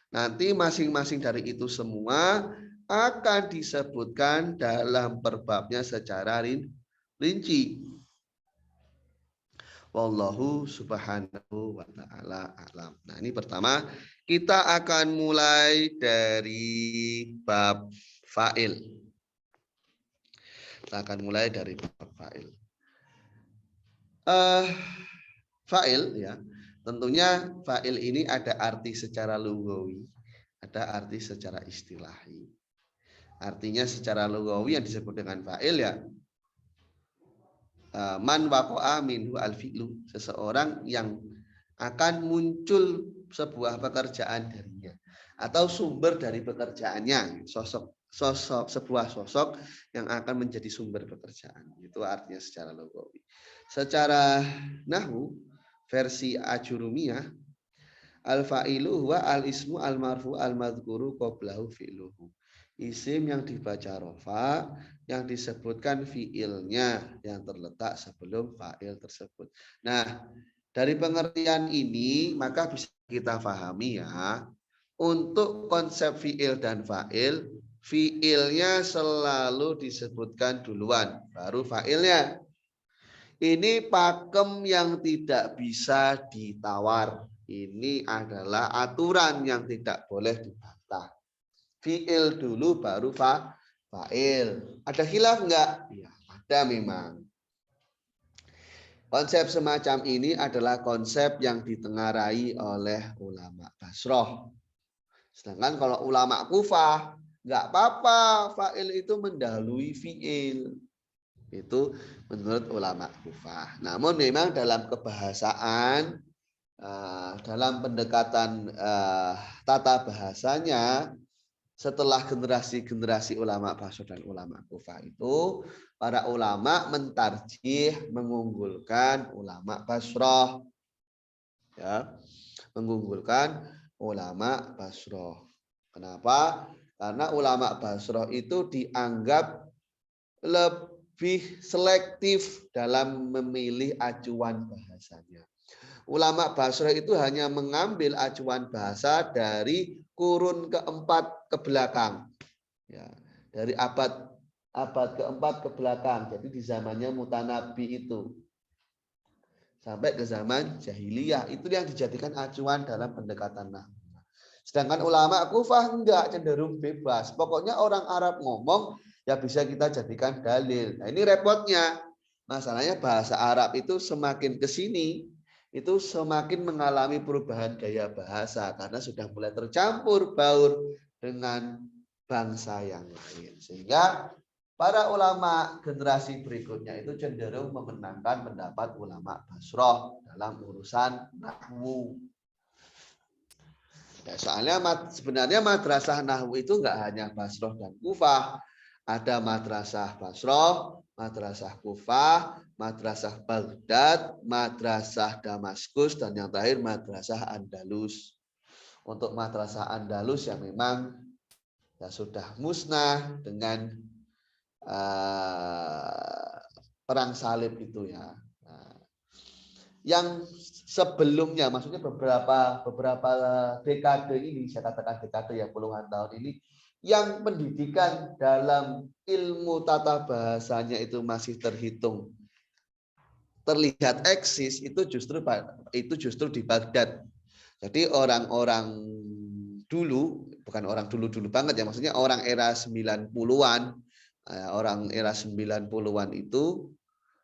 Nanti masing-masing dari itu semua akan disebutkan dalam perbabnya secara rinci. Wallahu subhanahu wa ta'ala a'lam. Nah, ini pertama kita akan mulai dari bab fa'il. Kita akan mulai dari bab fa'il. Fa'il, ya. Tentunya fa'il ini ada arti secara lughawi, ada arti secara istilahi. Artinya secara lughawi yang disebut dengan fa'il, ya, man waqa'a minhu al-fi'lu, seseorang yang akan muncul sebuah pekerjaan darinya atau sumber dari pekerjaannya, sebuah sosok yang akan menjadi sumber pekerjaan. Itu artinya secara lughawi. Secara nahwu versi Ajurumiyah, al-fa'ilu huwa al-ismu al-marfu al-madhkuru qablahu fi'luhu. Isim yang dibaca rofa, yang disebutkan fiilnya yang terletak sebelum fa'il tersebut. Nah, dari pengertian ini maka bisa kita pahami, ya, untuk konsep fiil dan fa'il, fiilnya selalu disebutkan duluan, baru fa'ilnya. Ini pakem yang tidak bisa ditawar. Ini adalah aturan yang tidak boleh dibantah. Fi'il dulu baru fa'il. Ada khilaf enggak? Ya, ada memang. Konsep semacam ini adalah konsep yang ditengarai oleh ulama Basroh. Sedangkan kalau ulama Kufah, enggak apa-apa fa'il itu mendahului fi'il. Itu menurut ulama Kufah. Namun memang dalam kebahasaan, dalam pendekatan tata bahasanya, setelah generasi-generasi ulama Basroh dan ulama Kufah itu, para ulama mentarjih, mengunggulkan ulama Basroh, ya, mengunggulkan ulama Basroh. Kenapa? Karena ulama Basroh itu dianggap lebih selektif dalam memilih acuan bahasanya. Ulama Basroh itu hanya mengambil acuan bahasa dari kurun keempat ke belakang, ya, dari abad keempat ke belakang. Jadi di zamannya Mutanabi itu sampai ke zaman jahiliyah, itu yang dijadikan acuan dalam pendekatan nahwu. Sedangkan ulama Kufah enggak, cenderung bebas. Pokoknya orang Arab ngomong ya bisa kita jadikan dalil. Nah, ini repotnya. Masalahnya bahasa Arab itu semakin ke sini itu semakin mengalami perubahan gaya bahasa karena sudah mulai tercampur baur dengan bangsa yang lain. Sehingga para ulama generasi berikutnya itu cenderung memenangkan pendapat ulama Basroh dalam urusan nahwu. Ya, soalnya sebenarnya madrasah nahwu itu enggak hanya Basroh dan Kufah. Ada madrasah Basroh, madrasah Kufah, madrasah Baghdad, madrasah Damaskus, dan yang terakhir madrasah Andalus. Untuk madrasah Andalus yang memang ya sudah musnah dengan perang salib itu, ya. Nah, yang sebelumnya, maksudnya beberapa dekade ini, saya katakan dekade ya, puluhan tahun ini, yang pendidikan dalam ilmu tata bahasanya itu masih terlihat eksis, itu justru di Baghdad. Jadi orang-orang dulu, bukan orang dulu-dulu banget ya, maksudnya orang era 90-an, orang era 90-an itu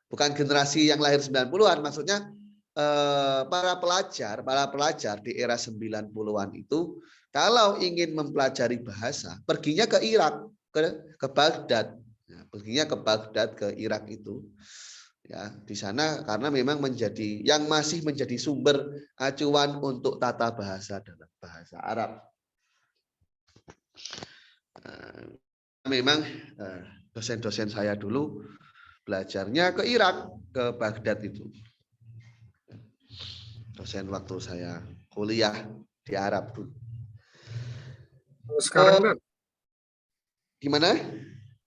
bukan generasi yang lahir 90-an, maksudnya para pelajar di era 90-an itu kalau ingin mempelajari bahasa, perginya ke Irak, ke Baghdad. Ya, perginya ke Baghdad, ke Irak itu. Ya, di sana karena memang masih menjadi sumber acuan untuk tata bahasa dalam bahasa Arab. Memang dosen-dosen saya dulu belajarnya ke Irak, ke Baghdad itu. Dosen waktu saya kuliah di Arab dulu. Sekarang gimana?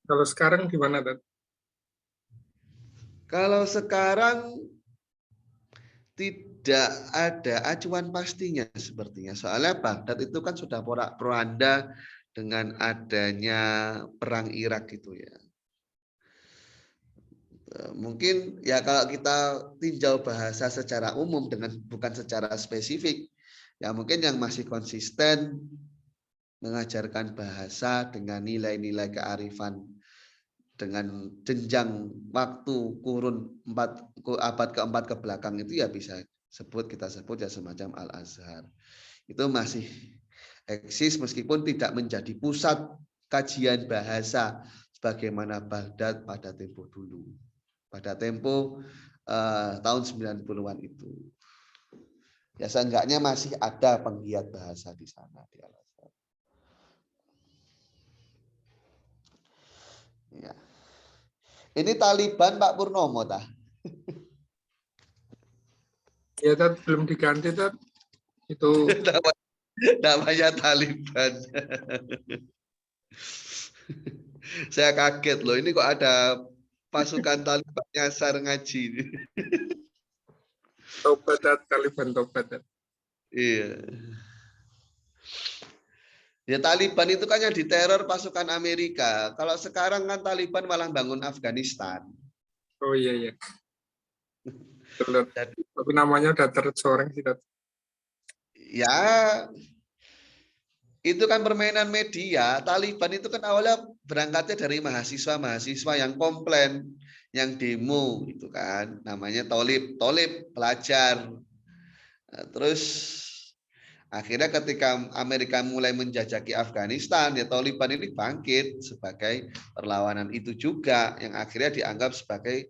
Kalau sekarang gimana, Dad? Kalau sekarang tidak ada acuan pastinya sepertinya. Soalnya Baghdad itu kan sudah porak-poranda dengan adanya perang Irak gitu ya. Mungkin ya kalau kita tinjau bahasa secara umum dengan bukan secara spesifik, ya mungkin yang masih konsisten mengajarkan bahasa dengan nilai-nilai kearifan dengan jenjang waktu kurun abad keempat ke belakang itu ya kita sebut ya semacam Al-Azhar. Itu masih eksis meskipun tidak menjadi pusat kajian bahasa sebagaimana Baghdad pada tempo dulu. Pada tempo tahun 90-an itu. Ya seenggaknya masih ada penggiat bahasa di sana di Al-Azhar. Ya. Ini Taliban Pak Purnomo tah? Ya, Dad, belum diganti, Dad. Itu namanya Taliban. Saya kaget loh, ini kok ada pasukan Taliban nyasar ngaji. tobat, Dad, Taliban tobat, Dad. Iya. Ya Taliban itu kan yang diteror pasukan Amerika. Kalau sekarang kan Taliban malah bangun Afghanistan. Oh iya, iya. Betul. Jadi, Tapi namanya udah tercoreng sih, Dad. ya itu kan permainan media. Taliban itu kan awalnya berangkatnya dari mahasiswa-mahasiswa yang komplain, yang demo itu kan, namanya Tolib pelajar. Nah, terus akhirnya ketika Amerika mulai menjajaki Afghanistan, ya Taliban ini bangkit sebagai perlawanan itu juga yang akhirnya dianggap sebagai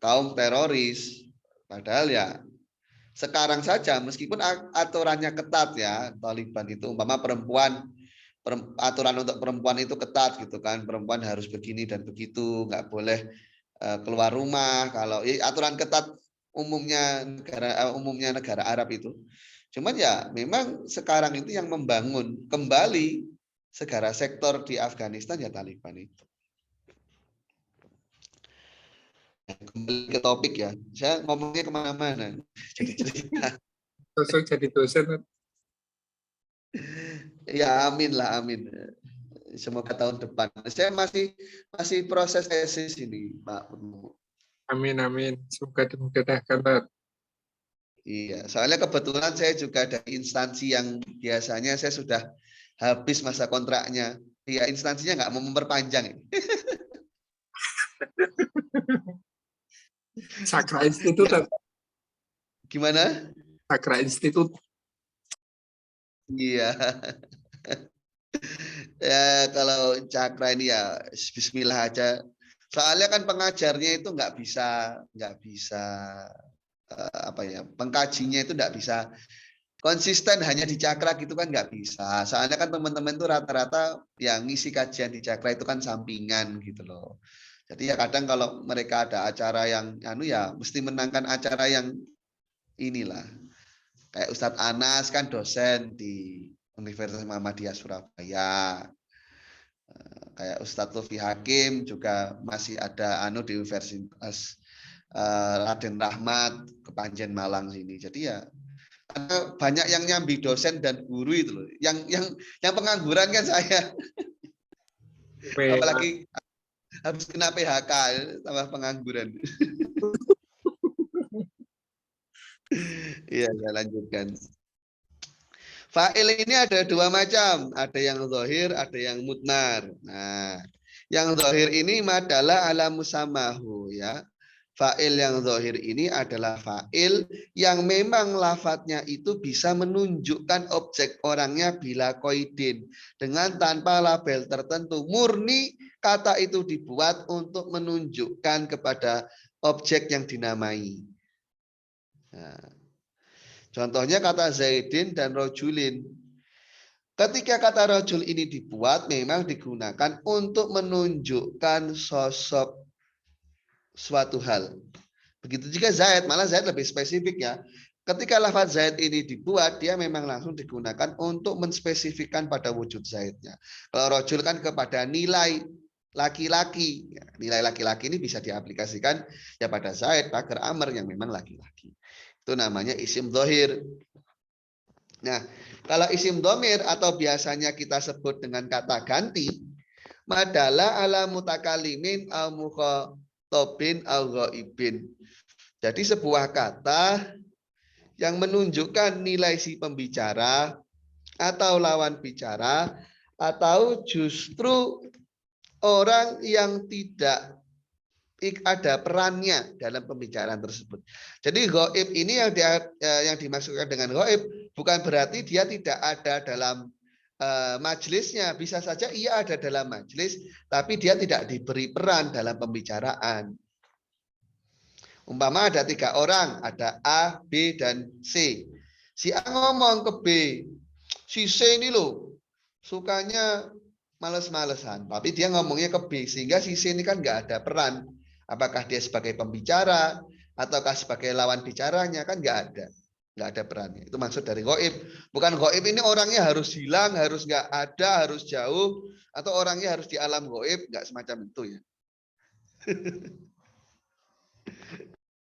kaum teroris. Padahal ya sekarang saja meskipun aturannya ketat ya Taliban itu umpama aturan untuk perempuan itu ketat gitu kan, perempuan harus begini dan begitu, nggak boleh keluar rumah, kalau aturan ketat umumnya negara Arab itu. Cuman ya memang sekarang itu yang membangun kembali segala sektor di Afghanistan ya Taliban itu. Kembali ke topik ya, saya ngomongnya kemana-mana jadi cerita. Sosok jadi dosen, Dad. Ya amin lah, amin. Semoga tahun depan. Saya masih proses tesis ini, Pak. Amin, amin. Semoga dimudahkan, Dad. Iya, soalnya kebetulan saya juga dari instansi yang biasanya saya sudah habis masa kontraknya. Ya instansinya nggak mau memperpanjang. Sakra Institut, Dad. Gimana? Sakra Institut. Iya. Ya kalau cakra ini ya Bismillah aja. Soalnya kan pengajarnya itu nggak bisa apa ya, pengkajinya itu nggak bisa konsisten hanya di cakra gitu kan nggak bisa. Soalnya kan teman-teman itu rata-rata yang ngisi kajian di cakra itu kan sampingan gitu loh. Jadi ya kadang kalau mereka ada acara yang ya mesti menangkan acara yang inilah. Kayak Ustadz Anas kan dosen di Universitas Muhammadiyah Surabaya. Kayak Ustadz Lufi Hakim juga masih ada di Universitas Raden Rahmat Kepanjen Malang sini. Jadi ya banyak yang nyambi dosen dan guru itu loh. Yang pengangguran kan saya. Apalagi habis kena PHK tambah pengangguran. Iya, saya lanjutkan. Fa'il ini ada dua macam, ada yang zahir, ada yang mudmar. Nah, yang zahir ini adalah ala musamahu ya. Fa'il yang zahir ini adalah fa'il yang memang lafadznya itu bisa menunjukkan objek orangnya bila koidin. Dengan tanpa label tertentu. Murni kata itu dibuat untuk menunjukkan kepada objek yang dinamai. Nah, contohnya kata Zaidin dan Rojulin. Ketika kata rojul ini dibuat memang digunakan untuk menunjukkan sosok suatu hal. Begitu juga Zaid, malah Zaid lebih spesifik ya. ketika lafaz zaid ini dibuat, dia memang langsung digunakan untuk menspesifikkan pada wujud zaidnya. Kalau rojul kan kepada nilai laki-laki. Nilai laki-laki ini bisa diaplikasikan ya pada zaid, bakar, amr yang memang laki-laki. Itu namanya isim dhohir. Nah, kalau isim domir atau biasanya kita sebut dengan kata ganti, madala ala mutakalimin al mukhatobin al ghaibin. Jadi sebuah kata yang menunjukkan nilai si pembicara atau lawan bicara atau justru orang yang tidak ada perannya dalam pembicaraan tersebut. Jadi ghaib ini yang dimaksudkan dengan ghaib bukan berarti dia tidak ada dalam majelisnya. Bisa saja ia ada dalam majelis, tapi dia tidak diberi peran dalam pembicaraan. Umpama ada 3 orang, ada A, B, dan C. Si A ngomong ke B, si C ini loh sukanya males-malesan, tapi dia ngomongnya ke B, sehingga si C ini kan nggak ada peran. Apakah dia sebagai pembicara ataukah sebagai lawan bicaranya, kan nggak ada perannya. Itu maksud dari ghaib. Bukan ghaib ini orangnya harus hilang, harus nggak ada, harus jauh, atau orangnya harus di alam ghaib, nggak semacam itu ya.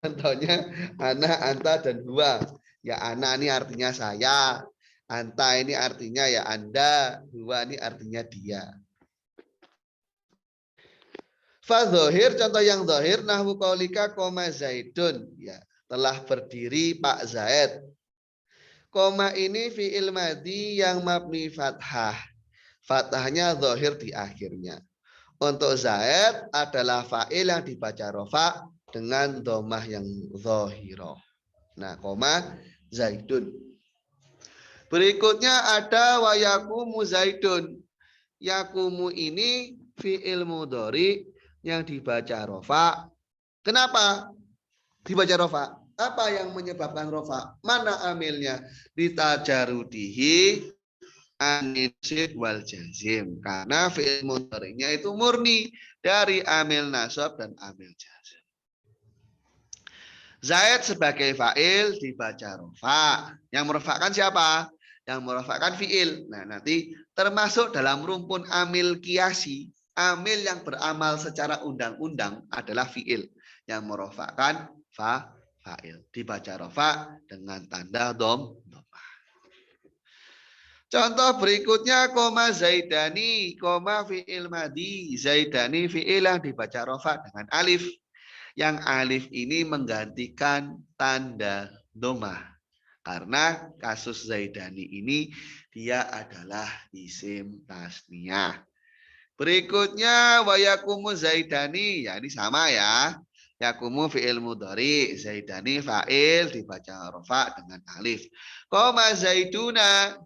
Contohnya ana, anta, dan huwa. Ya ana ini artinya saya, anta ini artinya ya Anda, huwa ini artinya dia. Fadzohir, contoh yang zohir, nahwu qaulika koma zaidun. Ya, telah berdiri Pak Zaid. Koma ini fi'il madhi yang mabni fathah. Fathahnya zohir di akhirnya. Untuk Zaid adalah fa'il yang dibaca rofa dengan domah yang zohiroh. Nah, koma zaidun. Berikutnya ada wa yakumu zaidun. Yakumu ini fi'il mudhari yang dibaca rofa. Kenapa dibaca rofa? Apa yang menyebabkan rofa? Mana amilnya? Ditajarudihi anisid wal jazim. Karena fi'il mudhari'nya itu murni dari amil nasab dan amil jazim. Zaid sebagai fa'il dibaca rofa. Yang merofakkan siapa? Yang merofakkan fi'il. Nah, nanti termasuk dalam rumpun amil kiasi. Amil yang beramal secara undang-undang adalah fi'il. Yang merofakkan fa'il. Dibaca rofa dengan tanda domah. Contoh berikutnya koma zaidani, koma fi'il madi. Zaidani fi'il yang dibaca rofa dengan alif. Yang alif ini menggantikan tanda domah. Karena kasus zaidani ini dia adalah isim tasniyah. Berikutnya wa yakumu zaidani, ya ini sama ya. Yakumu fi'il mudhari, zaidani fa'il dibaca rofa dengan alif. Koma zaiduna,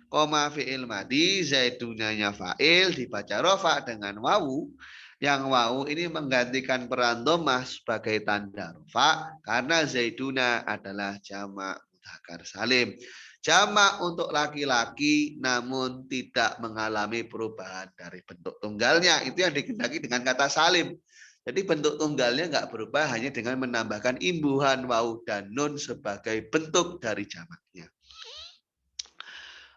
koma fi'il madi, zaidunanya fa'il dibaca rofa dengan wawu. Yang wawu ini menggantikan peran domah sebagai tanda rofa karena zaiduna adalah jamak mudzakkar salim. Jamak untuk laki-laki namun tidak mengalami perubahan dari bentuk tunggalnya. Itu yang dikehendaki dengan kata salim. Jadi bentuk tunggalnya nggak berubah, hanya dengan menambahkan imbuhan wawu dan nun sebagai bentuk dari jamaknya.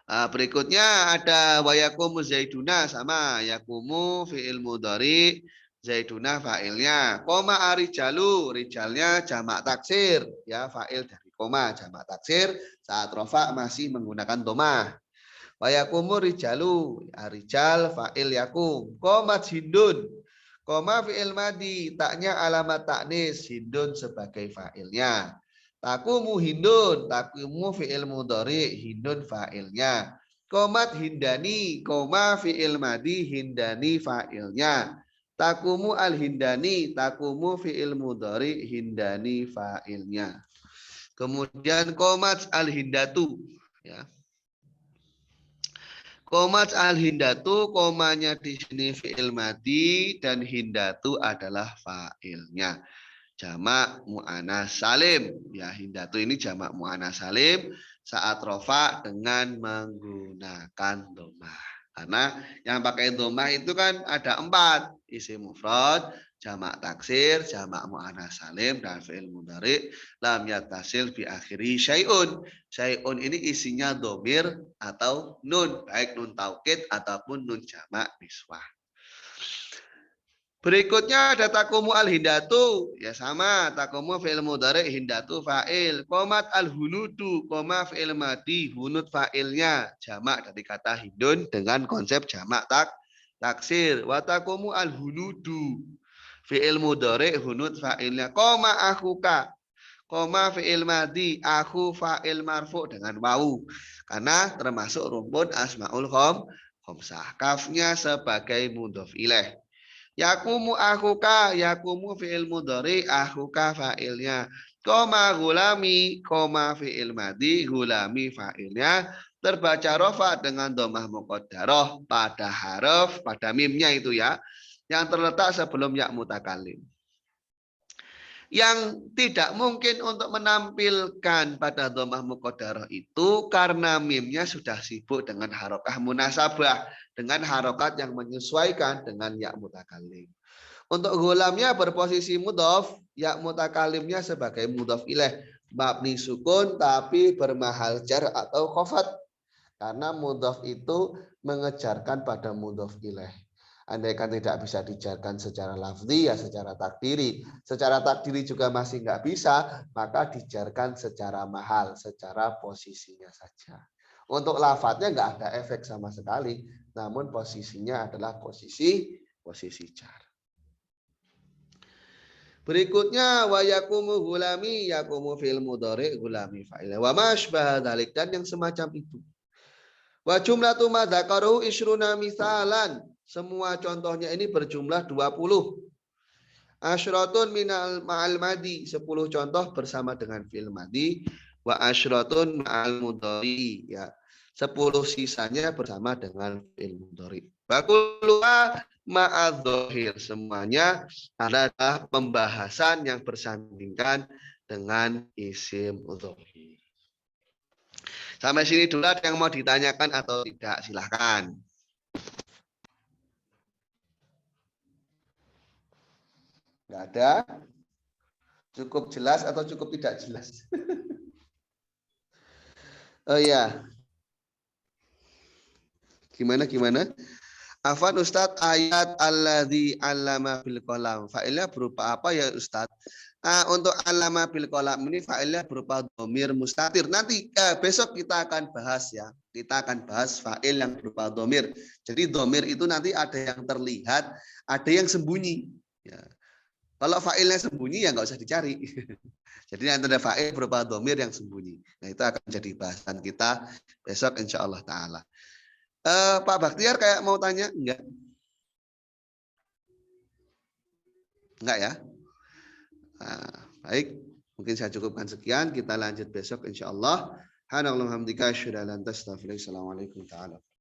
Berikutnya ada wayakumu zaiduna, sama yakumu fi'il mudhari, zaiduna fa'ilnya. Koma arijalu, rijalnya jamak taksir, ya fa'il dari koma jamak taksir, saat rofa masih menggunakan domah. Wayakumu rijalu, arijal fa'il yakum. Koma hindun, koma fi'il madi, taknya alamat taknis, hindun sebagai fa'ilnya. Takumu hindun, takumu fi'il mudhari, hindun fa'ilnya. Komat hindani, koma fi'il madi, hindani fa'ilnya. Takumu al hindani, takumu fi'il mudhari, hindani fa'ilnya. Kemudian komat al hindatu, ya. Komat al hindatu, komanya di sini fi'il madi dan hindatu adalah fa'ilnya. Jamak mu'anas salim. Ya, hindatu ini jamak mu'anas salim saat rofa dengan menggunakan domah. Karena yang pakai dhammah itu kan ada 4, isim mufrad, jamak taksir, jamak muannats salim, dan fi'il mudhari lam yattasil bi akhiri syai'un. Syai'un ini isinya dhamir atau nun, baik nun taukid ataupun nun jamak niswah. Berikutnya ada takumu al-hindatu. Ya sama, takumu fi'il mudhari, hindatu fa'il. Qomat al-hunudu, qoma fi'il madi, hunut fa'ilnya. Jamak dari kata hindun dengan konsep jamak taksir. Wa takumu al-hunudu. Fi'il mudhari, hunut fa'ilnya. Qoma akhuka. Qoma fi'il madi, akhu fa'il marfu dengan wawu. Karena termasuk rumpun asmaul khamsah. Kafnya sebagai mudhof ilaih. Yakumu akhuka, yakumu fi'il mudhari, akhuka fa'ilnya. Koma gulami, koma fi'il madi, gulami fa'ilnya. Terbaca rofa dengan domah muqaddarah pada haraf, pada mimnya itu ya. Yang terletak sebelum ya mutakalim. Yang tidak mungkin untuk menampilkan pada domah muqaddarah itu karena mimnya sudah sibuk dengan harokah munasabah, dengan harokat yang menyesuaikan dengan ya mutakalim. Untuk gulamnya berposisi mudhof, ya mutakalimnya sebagai mudhof ilaih, mabni sukun tapi bermahal jar atau khafat. Karena mudhof itu mengejarkan pada mudhof ilaih. Andaikan tidak bisa dijarkan secara lafzi, ya secara takdiri. Secara takdiri juga masih nggak bisa, maka dijarkan secara mahal, secara posisinya saja. Untuk lafadznya nggak ada efek sama sekali, namun posisinya adalah posisi jar. Berikutnya wa yakumu gulami, yakumu fil mudhari, gulami fa'il. Wa masybaha dzalik, dan yang semacam itu. Wa jumlatu ma dzakaru isruna misalan. Semua contohnya ini berjumlah 20. Asyratun minal ma'al madi, 10 contoh bersama dengan fi'il madi. Wa asyratun ma'al mudhari, ya. 10 sisanya bersama dengan fi'il mudhari. Wa kulluha ma'adh-dhahir, semuanya adalah pembahasan yang bersandingkan dengan isim dhahir. Sampai sini dulu, ada yang mau ditanyakan atau tidak? Silahkan. Nggak ada? Cukup jelas atau cukup tidak jelas? Oh ya. Gimana? Afan Ustadz, ayat alladzi allama bil qalam. Fa'ilnya berupa apa ya Ustadz? Untuk allama bil qalam ini fa'ilnya berupa dhamir mustatir. Nanti besok kita akan bahas ya. Kita akan bahas fa'il yang berupa dhamir. Jadi dhamir itu nanti ada yang terlihat, ada yang sembunyi. Ya. Kalau fa'ilnya sembunyi ya nggak usah dicari. Jadi nanti ada fa'il berupa dhamir yang sembunyi. Nah itu akan jadi bahasan kita besok insya Allah Ta'ala. Pak Baktiar kayak mau tanya? Enggak ya? Nah, baik, mungkin saya cukupkan sekian. Kita lanjut besok insya Allah. Assalamualaikum warahmatullahi wabarakatuh.